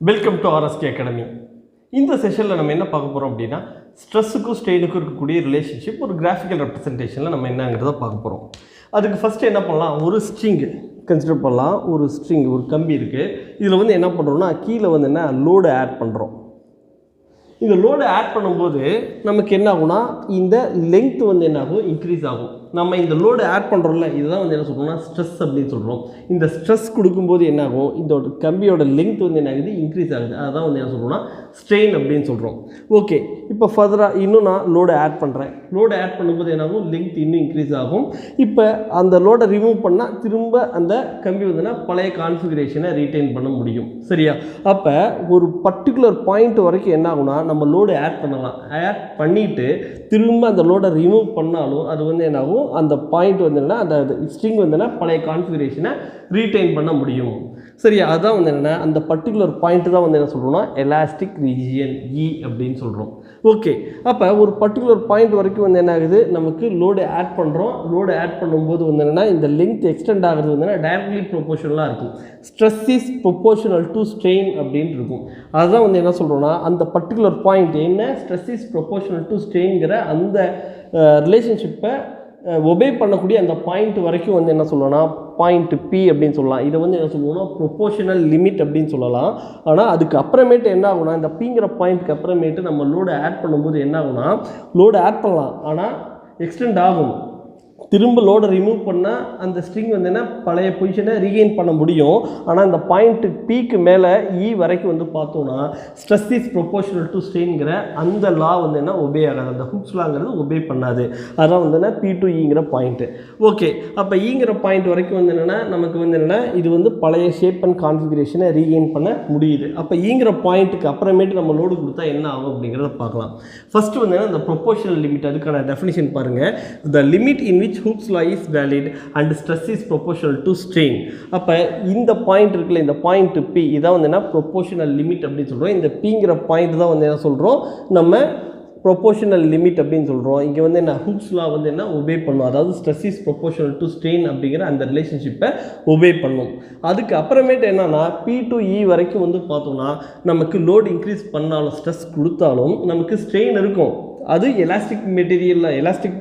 Welcome to RSK academy. இந்த செஷனில் நம்ம என்ன பார்க்க போகிறோம் அப்படின்னா ஸ்ட்ரெஸ்ஸுக்கும் ஸ்ட்ரெயினுக்கும் இருக்கக்கூடிய ரிலேஷன்ஷிப் ஒரு கிராஃபிக்கல் ரெப்ரசன்டேஷனில் நம்ம என்னங்கிறத பார்க்க போகிறோம். அதுக்கு ஃபஸ்ட்டு என்ன பண்ணலாம், ஒரு ஸ்ட்ரிங் கன்சிடர் பண்ணலாம். ஒரு ஸ்ட்ரிங், ஒரு கம்பி இருக்குது. இதில் வந்து என்ன பண்ணுறோம்னா கீழே வந்து என்ன லோடு ஆட் பண்ணுறோம். இந்த லோடு ஆட் பண்ணும்போது நமக்கு என்ன ஆகும்னா இந்த லென்த் வந்து என்ன ஆகும், இன்க்ரீஸ் ஆகும். நம்ம இந்த லோடு ஆட் பண்ணுறோம்ல, இதுதான் வந்து என்ன சொல்கிறோம்னா ஸ்ட்ரெஸ் அப்படின்னு சொல்கிறோம். இந்த ஸ்ட்ரெஸ் கொடுக்கும்போது என்ன ஆகும், இந்த கம்பியோட லென்த் வந்து என்ன ஆகுது, இன்க்ரீஸ் ஆகுது. அதுதான் வந்து என்ன சொல்கிறோம்னா ஸ்ட்ரெயின் அப்படின்னு சொல்கிறோம். ஓகே, இப்போ ஃபர்தராக இன்னும் நான் லோடு ஆட் பண்ணுறேன். லோடு ஆட் பண்ணும்போது என்ன ஆகும், லென்த் இன்னும் இன்க்ரீஸ் ஆகும். இப்போ அந்த லோடை ரிமூவ் பண்ணால் திரும்ப அந்த கம்பி வந்துன்னா பழைய கான்ஃபிகரேஷனை ரீட்டைன் பண்ண முடியும். சரியா? அப்போ ஒரு பர்டிகுலர் பாயிண்ட் வரைக்கும் என்ன ஆகும்னா நம்ம லோடு ஆட் பண்ணலாம். ஆட் பண்ணிவிட்டு திரும்ப அந்த லோடை ரிமூவ் பண்ணாலும் அது வந்து என்ன ஆகும், அந்த பாயிண்ட் வந்து என்னன்னா அந்த ஸ்ட்ரிங் வந்து பழைய கான்ஃபிகரேஷனை ரீட்டைன் பண்ண முடியும். சரியா? அதுதான் வந்து என்னென்னா அந்த பர்டிகுலர் பாயிண்ட் தான் வந்து என்ன சொல்கிறோம்னா எலாஸ்டிக் ரீஜியன் இ அப்படின்னு சொல்கிறோம். ஓகே, அப்போ ஒரு பர்டிகுலர் பாயிண்ட் வரைக்கும் வந்து என்ன ஆகுது, நமக்கு லோடு ஆட் பண்ணுறோம். லோடு ஆட் பண்ணும்போது வந்து என்னென்னா இந்த லென்த் எக்ஸ்டெண்ட் ஆகிறது வந்து டைரக்ட்லி ப்ரொபோஷனலாக இருக்கும். Stress is proportional to strain அப்படின்னு இருக்கும். அதுதான் வந்து என்ன சொல்கிறோம்னா அந்த பர்டிகுலர் பாயிண்ட் என்ன, ஸ்ட்ரெஸ் இஸ் ப்ரொபோஷனல் டு ஸ்ட்ரெயின்கிற அந்த ரிலேஷன்ஷிப்பை ஒபே பண்ணக்கூடிய அந்த பாயிண்ட் வரைக்கும் வந்து என்ன சொல்லணும்னா பாயிண்ட் பி அப்படின்னு சொல்லலாம். இதை வந்து என்ன சொல்லுவோம்னா ப்ரொபோஷனல் லிமிட் அப்படின்னு சொல்லலாம். ஆனால் அதுக்கு அப்புறமேட்டு என்ன ஆகுனா, இந்த பிங்கிற பாயிண்ட்டுக்கு அப்புறமேட்டு நம்ம லோடு ஆட் பண்ணும்போது என்ன ஆகுனா, லோடு ஆட் பண்ணலாம் ஆனால் எக்ஸ்டெண்ட் ஆகும். திரும்ப லோடை ரிமூவ் பண்ணால் அந்த ஸ்ட்ரிங் வந்து என்ன பழைய பொசிஷனை ரீகெயின் பண்ண முடியும். ஆனால் இந்த பாயிண்ட்டு பீக்கு மேலே இ வரைக்கும் வந்து பார்த்தோன்னா ஸ்ட்ரெஸ் இஸ் ப்ரொபோஷனல் டு ஸ்ட்ரெயின்கிற அந்த லா வந்து என்ன ஒபே ஆகாது. அந்த ஹுக்ஸ் லாங்கிறது ஒபே பண்ணாது. அதான் வந்து என்ன பி டு ஈங்கிற பாயிண்ட்டு. ஓகே, அப்போ ஈங்கிற பாயிண்ட் வரைக்கும் வந்து என்னென்னா நமக்கு வந்து என்னென்னா இது வந்து பழைய ஷேப் அண்ட் கான்ஃபிகரேஷனை ரீகெயின் பண்ண முடியுது. அப்போ ஈங்கிற பாயிண்ட்டுக்கு அப்புறமேட்டு நம்ம லோடு கொடுத்தா என்ன ஆகும் அப்படிங்கிறத பார்க்கலாம். ஃபஸ்ட்டு வந்து இந்த ப்ரொபோஷனல் லிமிட், அதுக்கான டெஃபினிஷன் பாருங்கள். The limit in which Hooke's law is valid and stress is proportional to strain. அப்போ இந்த பாயிண்ட் இருக்குல்ல, இந்த பாயிண்ட் P இதான் வந்து என்ன ப்ரொபோஷனல் லிமிட் அப்படின்னு சொல்கிறோம். இந்த Pங்கிற பாயிண்ட் தான் வந்து என்ன சொல்கிறோம், நம்ம ப்ரொபோஷனல் லிமிட் அப்படின்னு சொல்கிறோம். இங்கே வந்து என்ன ஹுக்ஸ் லா வந்து என்ன ஒபே பண்ணும். அதாவது stress is proportional to strain அப்படிங்கிற அந்த ரிலேஷன்ஷிப்பை ஒபே பண்ணும். அதுக்கு அப்புறமேட்டு என்னன்னா பி டு இ வரைக்கும் வந்து பார்த்தோம்னா நமக்கு லோடு இன்க்ரீஸ் பண்ணாலும் ஸ்ட்ரெஸ் கொடுத்தாலும் நமக்கு ஸ்ட்ரெயின் இருக்கும். அது எலாஸ்டிக் மெட்டீரியலில் எலாஸ்டிக்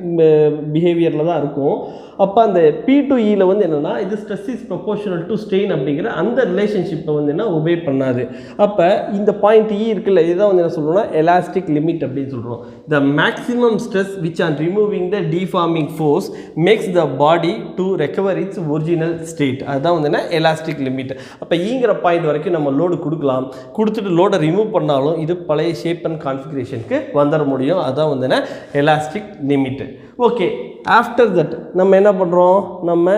பிஹேவியரில் தான் இருக்கும். அப்போ அந்த பி டு இயில் வந்து என்னென்னா இது stress is proportional to strain அப்படிங்கிற அந்த ரிலேஷன்ஷிப்பை வந்து என்ன ஒபே பண்ணாது. அப்போ இந்த பாயிண்ட் இ இருக்குல்ல, இதுதான் வந்து என்ன சொல்கிறோம்னா எலாஸ்டிக் லிமிட் அப்படின்னு சொல்கிறோம். The maximum stress which on removing the deforming force makes the body to recover it's original state. அதுதான் வந்து என்ன எலாஸ்டிக் லிமிட். அப்போ ஈங்கிற பாயிண்ட் வரைக்கும் நம்ம லோடு கொடுக்கலாம். கொடுத்துட்டு லோடை ரிமூவ் பண்ணாலும் இது பழைய ஷேப் அண்ட் கான்ஃபிகரேஷனுக்கு வந்துட முடியும். அதான் வந்து என்ன elastic limit. Okay, after that நம்ம என்ன பண்ணுறோம், நம்ம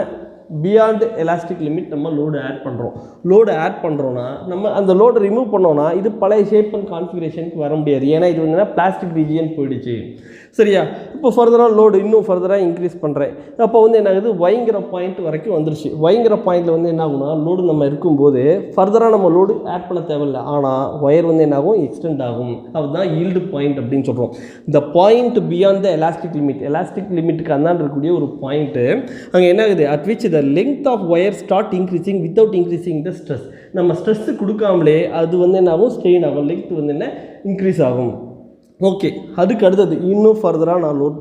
பியாண்ட் எலாஸ்டிக் லிமிட் நம்ம லோடு ஆட் பண்ணுறோம். லோடு ஆட் பண்ணுறோன்னா நம்ம அந்த லோடை ரிமூவ் பண்ணோன்னா இது பழைய ஷேப் அண்ட் கான்ஃபிகரேஷனுக்கு வர முடியாது. ஏன்னா இது வந்து பிளாஸ்டிக் ரீஜியன் போயிடுச்சு. சரியா? இப்போ ஃபர்தராக லோடு இன்னும் ஃபர்தராக இன்க்ரீஸ் பண்ணுறேன். அப்போ வந்து என்ன ஆகுது, ஒய்ங்கிற பாயிண்ட் வரைக்கும் வந்துருச்சு. ஒய்ங்கிற பாயிண்ட்டில் வந்து என்ன ஆகுனா லோடு நம்ம இருக்கும்போது ஃபர்தராக நம்ம லோடு ஆட் பண்ண தேவையில்லை. ஆனால் ஒயர் வந்து என்ன ஆகும், எக்ஸ்டெண்ட் ஆகும். அதுதான் ஈல்டு பாயிண்ட் அப்படின்னு சொல்கிறோம். இந்த point beyond the elastic limit, elastic லிமிட்டுக்கு அந்தாண்டு இருக்கக்கூடிய ஒரு பாயிண்ட்டு அங்கே என்ன ஆகுது, at which the length of wire start increasing without increasing the stress. நம்ம ஸ்ட்ரெஸ் கொடுக்காமலே அது வந்து என்ன ஆகும், ஸ்ட்ரெயின் ஆகும். லென்த் வந்து என்ன இன்க்ரீஸ் ஆகும். ஓகே, அதுக்கு அடுத்தது இன்னும் ஃபர்தராக நான் லோட்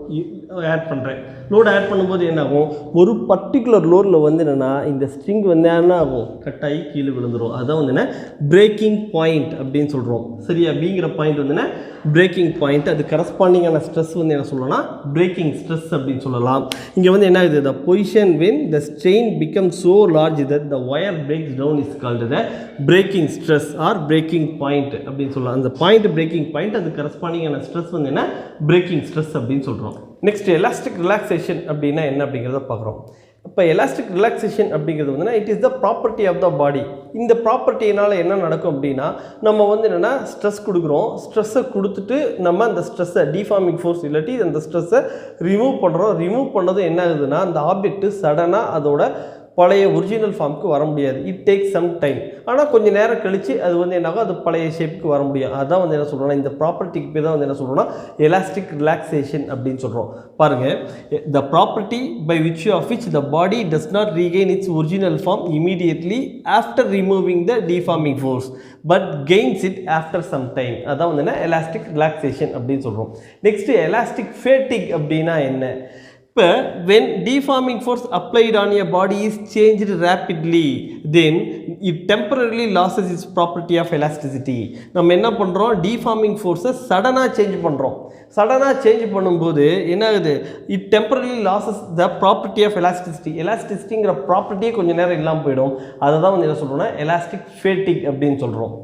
ஆட் பண்ணுறேன். லோடு ஆட் பண்ணும்போது என்ன ஆகும், ஒரு பர்டிகுலர் லோடில் வந்து என்னென்னா இந்த ஸ்ட்ரிங் வந்து என்ன ஆகும், கட்டாகி கீழே விழுந்துடும். அதுதான் வந்து என்ன பிரேக்கிங் பாயிண்ட் அப்படின்னு சொல்கிறோம். சரியா? பிங்கிற பாயிண்ட் வந்து என்ன பிரேக்கிங் பாயிண்ட். அது கரஸ்பாண்டிங்கான ஸ்ட்ரெஸ் வந்து என்ன சொல்லலாம்னா பிரேக்கிங் ஸ்ட்ரெஸ் அப்படின்னு சொல்லலாம். இங்கே வந்து என்ன ஆகுது, the position when the strain becomes so large that the wire breaks down is called the breaking stress or breaking point அப்படின்னு சொல்லலாம். அந்த பாயிண்ட் பிரேக்கிங் பாயிண்ட், அது கரஸ்பாண்டிங்கான ஸ்ட்ரெஸ் வந்து என்ன பிரேக்கிங் ஸ்ட்ரெஸ் அப்படின்னு சொல்கிறோம். நெக்ஸ்ட் எலாஸ்டிக் ரிலாக்ஸேஷன் அப்படின்னா என்ன அப்படிங்கிறத பார்க்குறோம். இப்போ எலாஸ்டிக் ரிலாக்ஸேஷன் அப்படிங்கிறது வந்து it is the property of the body. இந்த ப்ராப்பர்ட்டினால் என்ன நடக்கும் அப்படின்னா நம்ம வந்து என்னென்னா ஸ்ட்ரெஸ் கொடுக்குறோம். ஸ்ட்ரெஸ்ஸை கொடுத்துட்டு நம்ம அந்த ஸ்ட்ரெஸ்ஸை டிஃபார்மிங் ஃபோர்ஸ் இல்லாட்டி அந்த ஸ்ட்ரெஸ்ஸை ரிமூவ் பண்ணுறோம். ரிமூவ் பண்ணதும் என்ன ஆகுதுன்னா அந்த ஆப்ஜெக்ட்டு சடனாக அதோட பழைய ஒரிஜினல் ஃபார்முக்கு வர முடியாது. It takes some time. ஆனால் கொஞ்சம் நேரம் கழித்து அது வந்து என்னாகும், அது பழைய ஷேப்புக்கு வர முடியும். அதுதான் வந்து என்ன சொல்கிறோன்னா, இந்த ப்ராப்பர்ட்டிக்கு பேர் தான் வந்து என்ன சொல்கிறோன்னா எலாஸ்டிக் ரிலாக்ஸேஷன் அப்படின்னு சொல்கிறோம். பாருங்கள், the property by which of which the body does not regain its original form immediately after removing the deforming force but gains it after some time. அதான் வந்து என்ன எலாஸ்டிக் ரிலாக்ஸேஷன் அப்படின்னு சொல்கிறோம். நெக்ஸ்ட்டு எலாஸ்டிக் ஃபேட்டிக் அப்படின்னா என்ன? இப்போ when deforming force applied on a body is changed rapidly, then it temporarily loses its property of elasticity. நம்ம என்ன பண்ணுறோம், deforming force சடனாக சேஞ்ச் பண்ணுறோம். சடனாக சேஞ்ச் பண்ணும்போது என்ன ஆகுது, it temporarily loses the property of elasticity. எலாஸ்டிசிட்டிங்கிற ப்ராப்பர்ட்டியே கொஞ்சம் நேரம் இல்லாமல் போயிடும். அதை தான் வந்து என்ன சொல்கிறோன்னா எலாஸ்டிக் ஃபேட்டிக் அப்படின்னு சொல்கிறோம்.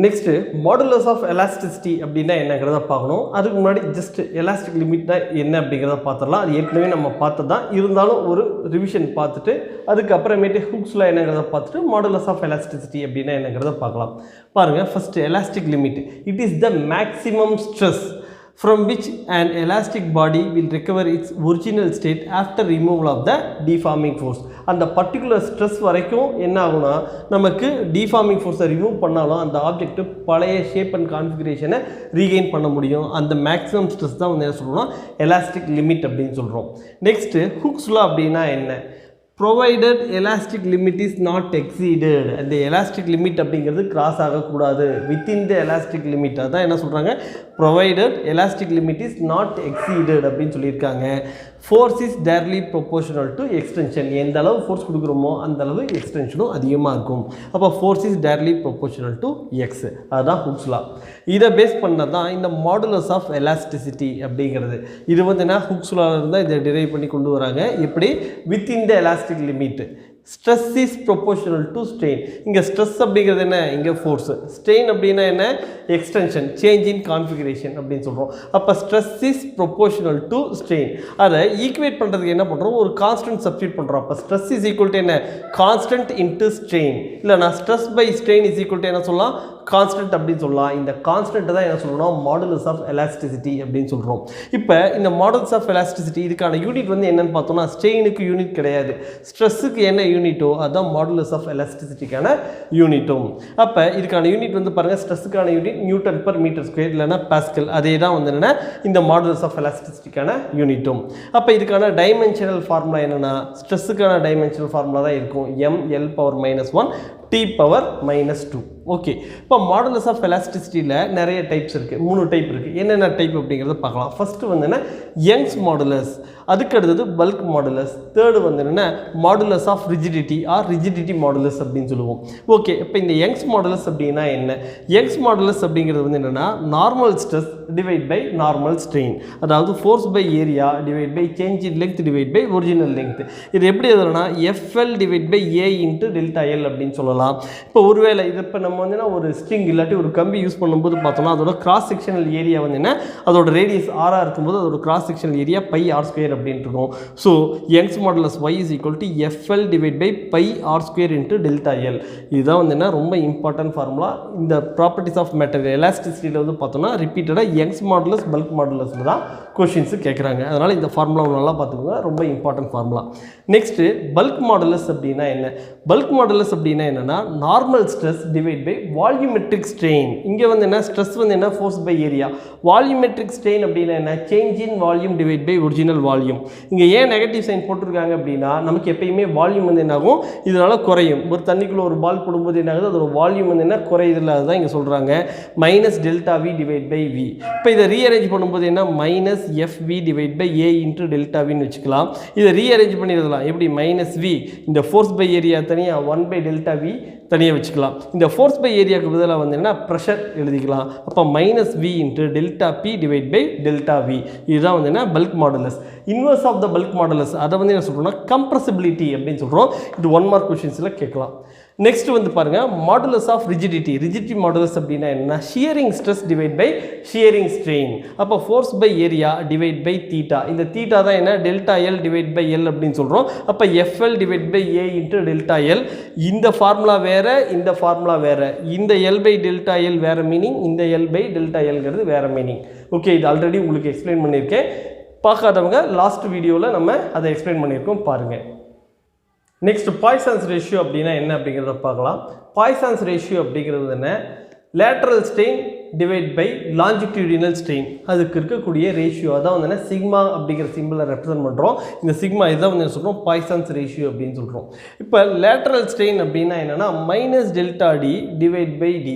நெக்ஸ்ட்டு மாடுலஸ் ஆஃப் எலாஸ்டிசிட்டி அப்படின்னா என்னங்கிறத பார்க்கணும். அதுக்கு முன்னாடி ஜஸ்ட் எலாஸ்டிக் லிமிட்னா என்ன அப்படிங்கிறத பார்த்துடலாம். அது ஏற்கனவே நம்ம பார்த்தது தான், இருந்தாலும் ஒரு ரிவிஷன் பார்த்துட்டு அதுக்கப்புறமேட்டு ஹுக்ஸில் என்னங்கிறத பார்த்துட்டு மாடுலஸ் ஆஃப் எலாஸ்டிசிட்டி அப்படின்னா என்னங்கிறத பார்க்கலாம். பாருங்கள், first elastic limit. It is the maximum stress from which an elastic body will recover its original state after removal of the deforming force. அந்த பர்டிகுலர் ஸ்ட்ரெஸ் வரைக்கும் என்ன ஆகுனா, நமக்கு டிஃபார்மிங் ஃபோர்ஸை ரிமூவ் பண்ணாலும் அந்த ஆப்ஜெக்ட் பழைய ஷேப் அண்ட் கான்ஃபிகரேஷனை ரீகெயின் பண்ண முடியும். அந்த மேக்ஸிமம் ஸ்ட்ரெஸ் தான் வந்து என்ன சொல்கிறோம்னா எலாஸ்டிக் லிமிட் அப்படின்னு சொல்கிறோம். நெக்ஸ்ட்டு ஹுக்ஸ் லா அப்படின்னா என்ன? provided elastic limit is not exceeded. அந்த எலாஸ்டிக் லிமிட் அப்படிங்கிறது கிராஸ் ஆகக்கூடாது. வித்தின் த எலாஸ்டிக் லிமிட், அதான் என்ன சொல்கிறாங்க, provided elastic limit is not exceeded அப்படின்னு சொல்லியிருக்காங்க. Force is directly proportional to extension. எந்த அளவு ஃபோர்ஸ் கொடுக்குறோமோ அந்த அளவு எக்ஸ்டென்ஷனும் அதிகமாக இருக்கும். அப்போ force is directly proportional to X. அதுதான் ஹுக்ஸ் லா. இதை பேஸ் பண்ணது தான் இந்த மாடுலஸ் ஆஃப் எலாஸ்டிசிட்டி அப்படிங்கிறது. இது வந்து என்ன, ஹுக்ஸ் லாவில் இருந்தால் இதை டிரைவ் பண்ணி கொண்டு வராங்க. எப்படி? Within the elastic limit. Stress is proportional to strain. இங்கே ஸ்ட்ரெஸ் அப்படிங்கிறது என்ன, இங்கே ஃபோர்ஸ். ஸ்ட்ரெயின் அப்படின்னா என்ன, எக்ஸ்டென்ஷன், சேஞ்ச் இன் கான்ஃபிகரேஷன் அப்படின்னு சொல்கிறோம். அப்போ stress is proportional to strain. அதை ஈக்குவேட் பண்ணுறதுக்கு என்ன பண்ணுறோம், ஒரு கான்ஸ்டன்ட் சப்ஸ்டியூட் பண்ணுறோம். அப்போ ஸ்ட்ரெஸ் இஸ் ஈக்குவல் டு என்ன, கான்ஸ்டன்ட் இன்ட்டு ஸ்ட்ரெயின். இல்லைனா stress by strain is equal to என்ன சொல்லலாம், கான்ஸ்டன்ட் அப்படின்னு சொல்லலாம். இந்த கான்ஸ்டன்ட் தான் என்ன சொல்லணும், மாடுலஸ் ஆஃப் எலாஸ்டிசிட்டி அப்படின்னு சொல்கிறோம். இப்போ இந்த மாடுலஸ் ஆஃப் எலாஸ்டிசிட்டி இதுக்கான யூனிட் வந்து என்னென்னு பார்த்தோம்னா, ஸ்ட்ரெயினுக்கு யூனிட் கிடையாது, ஸ்ட்ரெஸ்ஸுக்கு என்ன யூனிட்டோ அதுதான் மாடுலஸ் ஆஃப் எலாஸ்டிசிட்டிக்கான யூனிட்டும். அப்போ இதுக்கான யூனிட் வந்து பாருங்கள், ஸ்ட்ரெஸ்ஸுக்கான unit newton per metre square இல்லைனா பாஸ்கல். அதே தான் வந்து என்னென்னா இந்த மாடுலஸ் ஆஃப் எலாஸ்டிசிட்டிக்கான யூனிட்டும். அப்போ இதுக்கான டைமென்ஷனல் ஃபார்முலா என்னென்னா, ஸ்ட்ரெஸ்ஸுக்கான டைமென்ஷனல் ஃபார்முலா தான் இருக்கும், ml⁻⁻1 T⁻⁻2. ஓகே, இப்போ மாடுலஸ் ஆஃப் எலாஸ்டிசிட்டியில் நிறைய டைப்ஸ் இருக்குது, 3 டைப் இருக்குது. என்னென்ன டைப் அப்படிங்கிறத பார்க்கலாம். ஃபஸ்ட்டு வந்து என்ன, யங்ஸ் மாடுலஸ். அதுக்கு அடுத்தது பல்க் மாடுலஸ். தேர்டு வந்து என்னென்னா modulus of rigidity or rigidity modulus அப்படின்னு சொல்லுவோம். ஓகே, இப்போ இந்த யங்ஸ் மாடுலஸ் அப்படின்னா என்ன? யங்ஸ் மாடுலஸ் அப்படிங்கிறது வந்து என்னென்னா normal stress divide by normal strain. அதாவது force by area divide by change in length divide by original length. இது எப்படி எதுனா FL divide by A into delta L அப்படின்னு சொல்லலாம். இப்போ ஒருவேளை இது இப்போ நம்ம வந்து ஒரு ஸ்ட்ரிங் இல்லாட்டி ஒரு கம்பி யூஸ் பண்ணும்போது பார்த்தோம்னா அதோட கிராஸ் செக்ஷனல் ஏரியா வந்து என்ன, அதோட ரேடியஸ் ஆராக இருக்கும்போது அதோட கிராஸ் செக்ஷனல் ஏரியா πr² அப்படின்னு இருக்கும். So Young's modulus y is equal to FL divide by πr² into delta L. இதுதான் வந்து என்ன ரொம்ப இம்பார்ட்டன்ட் ஃபார்முலா. இந்த ப்ராப்பர்ட்டிஸ் ஆஃப் மெட்டீரியல் எலாஸ்டிசிட்டியில் வந்து பார்த்தோம்னா ரிப்பீட்டடாக யங்ஸ் மாடுலஸ் பல்க் மாடுலஸில் தான் கொஷின்ஸு கேட்குறாங்க. அதனால் இந்த ஃபார்முலாவை நல்லா பார்த்துக்கோங்க, ரொம்ப important formula. Next bulk modulus அப்படின்னா என்ன? பல்க் மாடுலஸ் அப்படின்னா என்னென்னா normal stress divide by volumetric strain. இங்கே வந்து என்ன, ஸ்ட்ரெஸ் வந்து என்ன, force by area. Volumetric strain அப்படின்னா என்ன, change in volume divide by original volume. இங்கே ஏன் நெகட்டிவ் சைன் போட்டிருக்காங்க அப்படின்னா, நமக்கு எப்பயுமே வால்யூம் வந்து என்ன ஆகும், இதனால் குறையும். ஒரு தண்ணிக்குள்ளே ஒரு பால் போடும்போது என்ன ஆகுது, அதோட வால்யூம் வந்து என்ன குறையுதில்ல, அதுதான் இங்கே சொல்கிறாங்க -ΔV டிவைட் பை V. இப்போ இதை ரீஅரேஞ்ச் பண்ணும்போது என்ன, -FV divide by A into ΔVன்னு வச்சுக்கலாம். இதை ரீஅரேஞ்ச் பண்ணிடலாம் எப்படி, -V இந்த ஃபோர்ஸ் பை ஏரியா தனியாக 1/ΔV தனியாக வச்சுக்கலாம். இந்த ஃபோர்ஸ் பை ஏரியாவுக்கு பதிலாக வந்து என்ன, ப்ரெஷர் எழுதிக்கலாம். அப்போ -V into ΔP divide by ΔV. இதுதான் வந்து என்ன bulk modulus. Inverse of the bulk modulus அதை வந்து என்ன சொல்கிறோம்னா கம்ப்ரெசிபிலிட்டி அப்படின்னு சொல்கிறோம். இது 1 மார்க் கொஷின்ஸில் கேட்கலாம். நெக்ஸ்ட் வந்து பாருங்கள், modulus of rigidity. Rigidity modulus அப்படின்னா என்ன, shearing stress divide by shearing strain. அப்போ force by area divide by theta. இந்த தீட்டா தான் என்ன, delta L divide by L அப்படின்னு சொல்கிறோம். அப்போ FL divide by A into delta L. இந்த ஃபார்முலா வேறு, இந்த ஃபார்முலா வேறு. இந்த L பை டெல்டா எல் வேறு மீனிங், இந்த L பை டெல்டா எல்ங்கிறது வேறு மீனிங். ஓகே, இது ஆல்ரெடி உங்களுக்கு எக்ஸ்பிளைன் பண்ணியிருக்கேன். பார்க்காதவங்க லாஸ்ட் வீடியோவில் நம்ம அதை எக்ஸ்பிளைன் பண்ணியிருக்கோம் பாருங்கள். நெக்ஸ்ட் பாய்சன்ஸ் ரேஷியோ அப்படின்னா என்ன அப்படிங்கிறத பார்க்கலாம். பாய்சன்ஸ் ரேஷியோ அப்படிங்கிறது என்ன, lateral strain divide by longitudinal strain, அதுக்கு இருக்கக்கூடிய ரேஷியோ அதான் வந்து சிக்மா அப்படிங்கிற சிம்பிளை ரெப்ரசென்ட் பண்ணுறோம். இந்த சிக்மா இதான் வந்து சொல்கிறோம் பாய்சன்ஸ் ரேஷியோ அப்படின்னு சொல்கிறோம். இப்போ லேட்ரல் ஸ்ட்ரெயின் அப்படின்னா என்னென்னா minus delta D divide by D,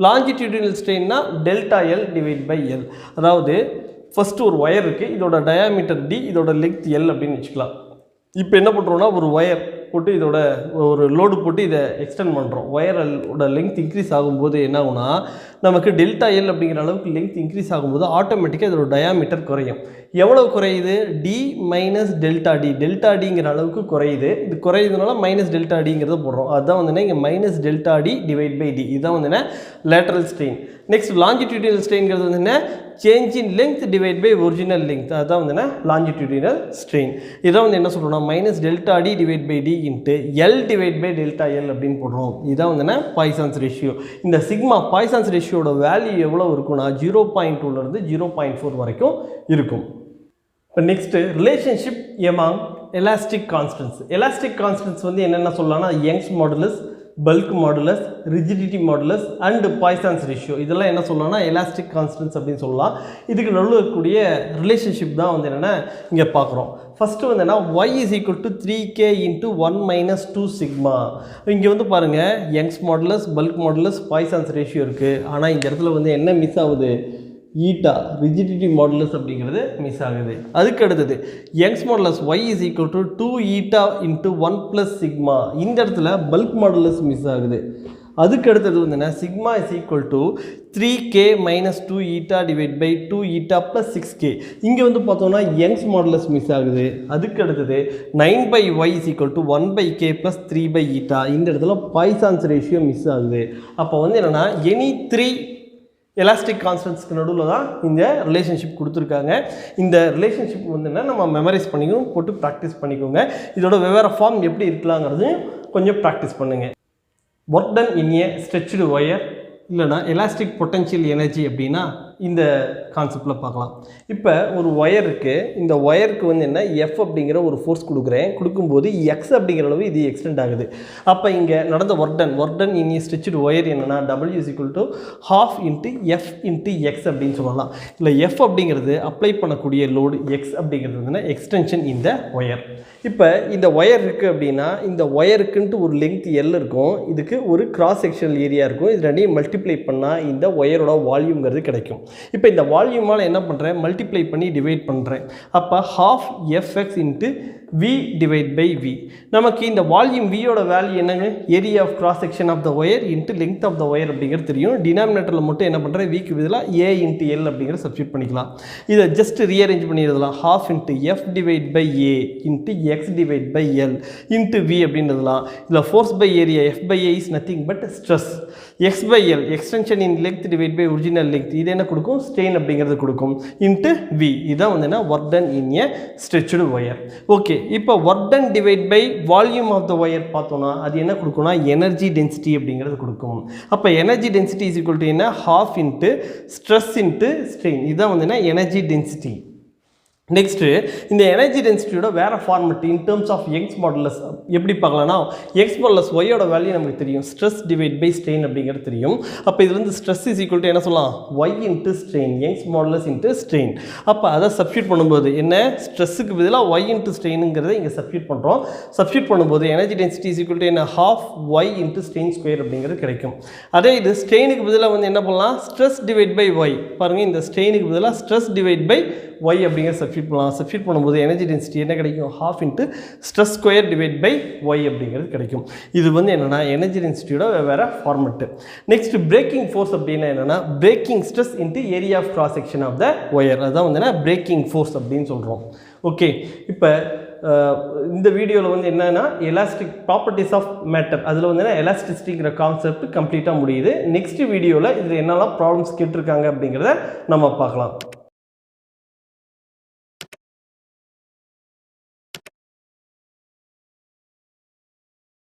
longitudinal ஸ்ட்ரெயின்னா delta L divide by L. அதாவது ஃபஸ்ட்டு ஒரு ஒயர் இருக்குது, இதோட டயாமீட்டர் டி, இதோட லெங்த் எல் அப்படின்னு வச்சுக்கலாம். இப்போ என்ன பண்ணுறோன்னா ஒரு ஒயர் போட்டு இதோட ஒரு லோடு போட்டு இதை எக்ஸ்டெண்ட் பண்ணுறோம். ஒயரோட லெங்த் இன்க்ரீஸ் ஆகும்போது என்ன ஆகுனா நமக்கு டெல்டா எல் அப்படிங்கிற அளவுக்கு லெங்த் இன்க்ரீஸ் ஆகும்போது ஆட்டோமேட்டிக்காக இதோட டயாமீட்டர் குறையும். எவ்வளவு குறையுது, D minus delta D, delta டிங்கிற அளவுக்கு குறையுது. இது குறையுதுனால மைனஸ் டெல்டா டிங்கிறத போடுறோம். அதுதான் வந்து இங்கே minus delta D divide by D, இதுதான் வந்து லேட்ரல் ஸ்ட்ரெயின். நெக்ஸ்ட் லாஞ்சிடியூடினல் ஸ்ட்ரெயின்ங்கிறது வந்து என்ன, change in length divide by original length, அதுதான் வந்து லாஞ்சிடியூடினல் ஸ்ட்ரெயின். இதான் வந்து என்ன சொல்கிறோம்னா minus delta D divide by D into L divide by delta L அப்படின்னு போடுறோம். இதான் வந்து பாய்சன்ஸ் ரேஷியோ. இந்த சிக்மா பாய்சன்ஸ் ரேஷியோட வேல்யூ எவ்வளோ இருக்குன்னா 0.2லேருந்து 0.4 வரைக்கும் இருக்கும். இப்போ next relationship among elastic constants. Elastic constants வந்து என்னென்ன சொல்லலாம்னா Young's modulus, bulk modulus, rigidity modulus and Poisson's ratio, இதெல்லாம் என்ன சொல்லலாம்னா எலாஸ்டிக் கான்ஸ்டன்ட்ஸ் அப்படின்னு சொல்லலாம். இதுக்கு நடுவில் இருக்கக்கூடிய ரிலேஷன்ஷிப் தான் வந்து என்னென்னா இங்கே பார்க்குறோம். ஃபஸ்ட்டு வந்து என்ன, y is equal to 3k into 1 minus 2 sigma. இங்கே வந்து பாருங்கள் Young's modulus, bulk modulus, Poisson's ratio இருக்குது. ஆனால் இந்த இடத்துல வந்து என்ன மிஸ் ஆகுது, ஈட்டா ரிஜிடிட்டி மாடுலஸ் அப்படிங்கிறது மிஸ் ஆகுது. அதுக்கு அடுத்தது Young's modulus y is equal to 2 eta into 1 plus sigma, இந்த இடத்துல பல்க் மாடுலஸ் மிஸ் ஆகுது. அதுக்கு அடுத்தது வந்து என்ன, sigma is equal to 3k minus 2 eta divide by 2 eta plus 6k. இங்கே வந்து பார்த்தோம்னா யங்ஸ் மாடுலஸ் மிஸ் ஆகுது. அதுக்கு அடுத்தது 9 பை y is equal to 1 by k plus 3 by eta, இந்த இடத்துல பாய்சான்ஸ் ரேஷியோ மிஸ் ஆகுது. அப்போ வந்து என்னென்னா எனி 3 எலாஸ்டிக் கான்ஸ்டன்ட்ஸ்க்கு நடுவில் தான் இந்த ரிலேஷன்ஷிப் கொடுத்துருக்காங்க. இந்த ரிலேஷன்ஷிப் வந்து என்ன நம்ம மெமரைஸ் பண்ணிக்கணும், போட்டு ப்ராக்டிஸ் பண்ணிக்கோங்க. இதோட வெவ்வேறு ஃபார்ம் எப்படி இருக்கலாங்கிறது கொஞ்சம் ப்ராக்டிஸ் பண்ணுங்கள். Work done in a stretched wire இல்லைனா எலாஸ்டிக் பொட்டன்ஷியல் எனர்ஜி அப்படின்னா இந்த கான்செப்டில் பார்க்கலாம். இப்போ ஒரு ஒயர் இருக்குது, இந்த ஒயருக்கு வந்து என்ன எஃப் அப்படிங்கிற ஒரு ஃபோர்ஸ் கொடுக்கும்போது எக்ஸ் அப்படிங்கிற அளவு இது எக்ஸ்டெண்ட் ஆகுது. அப்போ இங்கே நடந்த work done in a stretched wire என்னென்னா W is equal to half into F into X அப்படின்னு சொல்லலாம். இல்லை எஃப் அப்படிங்கிறது அப்ளை பண்ணக்கூடிய லோடு, எக்ஸ் அப்படிங்கிறது வந்து எக்ஸ்டென்ஷன் இந்த ஒயர். இப்போ இந்த ஒயர் இருக்குது அப்படின்னா இந்த ஒயருக்குன்ட்டு ஒரு லெங்த் எல் இருக்கும், இதுக்கு ஒரு கிராஸ் செக்ஷனல் ஏரியா இருக்கும். இது ரெண்டையும் மல்டிப்ளை பண்ணால் இந்த ஒயரோட வால்யூம்ங்கிறது கிடைக்கும். இப்போ இந்த வால்யூமால் என்ன பண்ணுறேன், மல்டிப்ளை பண்ணி டிவைட் பண்ணுறேன். அப்போ half fx into v divide by v. நமக்கு இந்த வால்யூம் வியோட வேல்யூ என்னங்க, area of cross section of the wire into length of the wire அப்படிங்கிறது தெரியும். டினாமினேட்டரில் மட்டும் என்ன பண்ணுறேன், விக்கு பதிலாக a இன்ட்டு எல் அப்படிங்கிற சப்ஸ்டியூட் பண்ணிக்கலாம். இதை ஜஸ்ட் ரீஅரேஞ்ச் பண்ணிடலாம். half into f divide by a into x divide by l into v அப்படின்றதுலாம். இதில் ஃபோர்ஸ் பை ஏரியா f பை a is nothing but stress, x by l extension in length divide by original length, இது என்ன கொடுக்கும், strain அப்படிங்கிறது கொடுக்கும், into v. இதான் வந்து என்ன work done in a stretched wire. Okay, இப்போ work done divide by volume of the wire பார்த்தோன்னா அது என்ன கொடுக்கும்னா எனர்ஜி டென்சிட்டி அப்படிங்கிறது கொடுக்கும். அப்போ energy density is equal to என்ன, half into stress into strain, இதான் வந்து என்ன எனர்ஜி டென்சிட்டி. நெக்ஸ்ட்டு இந்த எனர்ஜி டென்சிட்டியோட வேறு format in terms of Young's modulus எப்படி பார்க்கலாம்னா, யங்ஸ் மாடுலஸ் ஒய்யோட வேல்யூ நமக்கு தெரியும், ஸ்ட்ரெஸ் டிவைட் பை ஸ்ட்ரெயின் அப்படிங்கிறது தெரியும். அப்போ இது வந்து ஸ்ட்ரெஸ் இஸ் ஈக்குவல் டு என்ன சொல்லலாம், Y into strain, Young's modulus into strain. அப்போ அதை சப்ஸ்டியூட் பண்ணும்போது என்ன, ஸ்ட்ரெஸ்ஸுக்கு பதிலாக ஒய் இன்ட்டு ஸ்ட்ரெயினுங்கிறத இங்கே சப்ஸ்டியூட் பண்ணுறோம். சப்ஸ்டியூட் பண்ணும்போது energy density is equal to என்ன, half Y into strain square அப்படிங்கிறது கிடைக்கும். அதே இது ஸ்ட்ரெயினுக்கு பதிலாக வந்து என்ன பண்ணலாம், ஸ்ட்ரெஸ் டிவைட் பை ஒய். பாருங்கள், இந்த ஸ்ட்ரெயினுக்கு பதிலாக ஸ்ட்ரெஸ் டிவைட் பை ஒய் அப்படிங்கிற சப்ஸ்டியூட் பண்ணலாம். சப்ஸ்டியூட் பண்ணும்போது எனர்ஜி டென்சிட்டி என்ன கிடைக்கும், half into stress square divide by Y அப்படிங்கிறது கிடைக்கும். இது வந்து என்னென்னா எனர்ஜி டென்சிட்டியோட வேறு ஃபார்மெட்டு. நெக்ஸ்ட் பிரேக்கிங் ஃபோர்ஸ் அப்படின்னா என்னென்னா, breaking stress into area of cross section of the wire, அதான் வந்து என்ன பிரேக்கிங் ஃபோர்ஸ் அப்படின்னு சொல்கிறோம். ஓகே, இப்போ இந்த வீடியோவில் வந்து என்னென்னா எலாஸ்டிக் ப்ராப்பர்ட்டிஸ் ஆஃப் மேட்டர், அதில் வந்து எலாஸ்டிசிட்டிங்கிற கான்செப்ட் கம்ப்ளீட்டாக முடியுது. நெக்ஸ்ட் வீடியோவில் இதில் என்னெல்லாம் ப்ராப்ளம்ஸ் கேட்டிருக்காங்க அப்படிங்கிறத நம்ம பார்க்கலாம்.